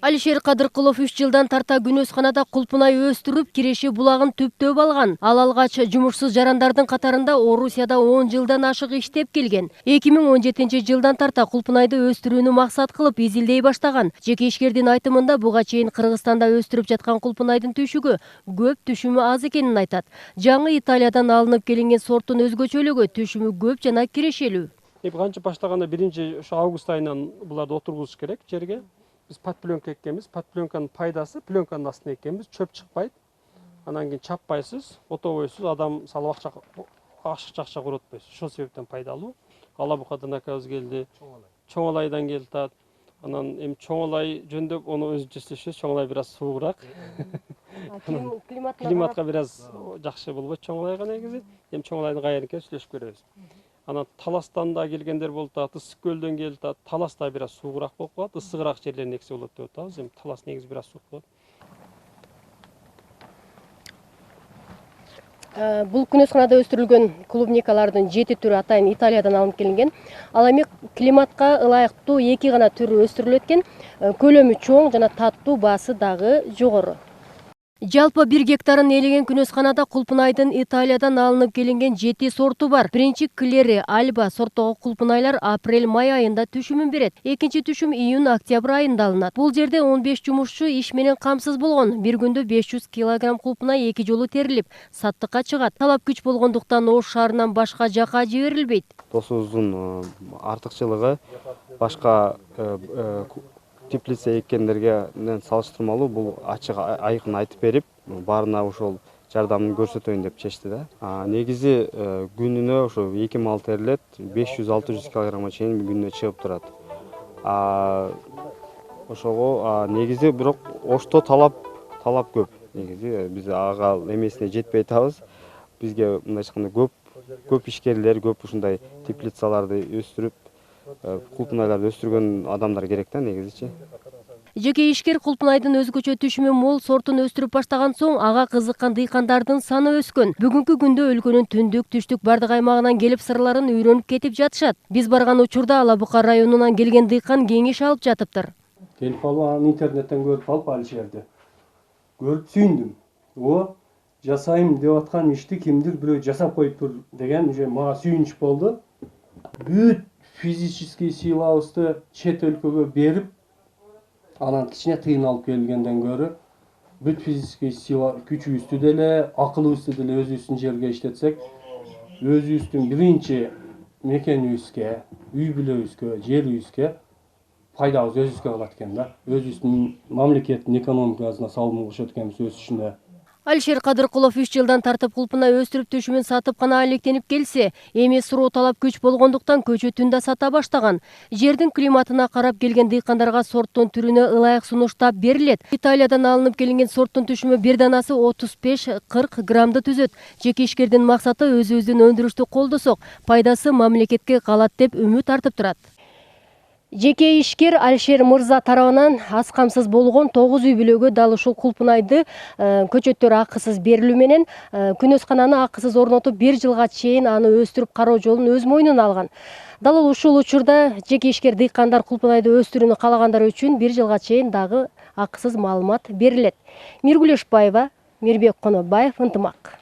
Алишер Кадыркулов 3 жылдан тарта күнөсканада кулпунай өстүрүп, киреши булагын түптөп алган. Ал алгач жумушсуз жарандардын катарында Орусияда 10 жылдан ашык иштеп келген. 2017 жылдан тарта кулпунайды өстүрүүнү максат кылып изилдей баштаган. Жеке ишкердин айтымында буга чейин Кыргызстанда өстүрүп жаткан кулпунайдын түшүгү көп, түшүмү аз экенин айтат. Жаңы Италиядан алынып келинген сорттун өзгөчөлүгү түшүмү көп жана кирешелүү. Канча баштаганда биринчи ушу август айынан буларды отургузуш керек жерге. Biz patplyonka ekkenmiz. Patplyonkанын пайдасы пленканын астына эккенбиз, чөп чыкпайт. Анан кийин чаппайсыз, отобойсуз, адам салып ашыкча акча коротпойсуз. Ошол себептен пайдалуу. Алабукадан акабыз келди. Чоңалайдан келди. Анан эми чоңалай жөндөп, ону өзүнчө иштешибиз. Чоңалай бир аз суугураак. Климатка бир аз жакшы болбойт чоңалайга негизи. Эми чоңалайдын кайеринке сүйлөшүп көрөбүз. Анан Таластан да келгендер болуп атат, Ысык көлдөн келип атат. Талас да бир аз суугураак болуп калат, ысыгыраак жерлерин эксе болот деп атабыз. Эми Талас негизи бир аз суук болот. Бул күнөсканада өстүрүлгөн клубникалардын 7 түрү атайын Италиядан алынып келинген. Ал эми климатка ылайыктуу 2 гана түрү өстүрүлөт экен. Көлөмү чоң жана таттуу, баасы дагы жогору. Жалпы 1 гектарын ээлеген күнөсканада кулпунайдын Италиядан алынып келинген 7 сорту бар. Биринчи Клери, Альба сорттогу кулпунайлар апрель-май айында түшүмүн берет. Экинчи түшүм июнь-октябрь айында алынат. Бул жерде 15 жумушчу иш менен камсыз болгон. Бир күндө 500 килограмм кулпунай 2 жолу терилип, саттыкка чыгат. Талап күч болгондуктан Ош шаарынан башка жака жиберилбейт. Досубуздун артыкчылыгы башка теплица эккендерге салыштырмалуу бул ачык айкын айтып берип, баарына ошол жардамын көрсөтөйүн деп чечти да. Негизи күнүнө ошо 2 мал терилет, 500-600 килограммга чейин күнүнө чыгып турат. Ошого негизи бирок Ошто талап көп. Негизи биз ага эмесине жетпей атабыз. Бизге мындайча айтканда көп ишкерлер, көп ушундай теплицаларды өстүрүп, кулпунайларды өстүргөн адамдар керек да негизичи. Жеке ишкер кулпунайдын өзгөчө түшүмү мол сортун өстүрүп баштаган соң ага кызыккан дыйкандардын саны өскөн. Бүгүнкү күндө өлкөнүн түндүк, түштүк бардык аймагынан келип сырларын үйрөнүп кетип жатышат. Биз барган учурда Алабука районунан келген дыйкан кеңеш алып жатыптыр. Келип алып, анан интернеттен көрүп алып Алишерди. Көрүп сүйүндүм. Жасайм деп аткан ишти кимдир бирөө жасап коюптур деген уже мага сүйүнүч болду. Бүт физический силабызды чет өлкөгө берип, анан кичине тыйын алып келгенден көрө бүт физический сила күчүбүздү деле, акылыбызды деле өзүбүздүн жерге иштетсек, өзүбүздүн биринчи мекенибизге, үй бүлөбүзгө, жерибизге пайдабыз өзүбүзгө калат экен да. Өзүбүздүн мамлекеттин экономикасына салым кошот экенбиз өз ичинде. Алишер Кадыркулов 3 жылдан тартып кулпунай өстүрүп түшүмүн сатып гана алектенип келсе, эми суроо талап күч болгондуктан көчө түндө сата баштаган. Жердин климатына карап келген дыйкандарга сорттун түрүнө ылайык сунуштап берилет. Италиядан алынып келинген сорттун түшүмү бир данасы 35-40 граммды түзөт. Жеке ишкердин максаты өзүбүздүн өндүрүштү колдосок, пайдасы мамлекетке калат деп үмүт артып турат. Жеке ишкер Алишер мырза тарабынан аз камсыз болгон 9 үй бүлөгө дал ушул кулпунайды көчөттөр акысыз берилүү менен күнөскананы акысыз орнотуп 1 жылга чейин аны өстүрүп кароо жолун өз мойнуна алган. Дал ушул учурда жеке ишкер дыйкандар кулпунайды өстүрүүнү калагандар үчүн 1 жылга чейин дагы акысыз маалымат берилет. Миргүл Эшбаева, Мирбек Конобаев, Ынтымак.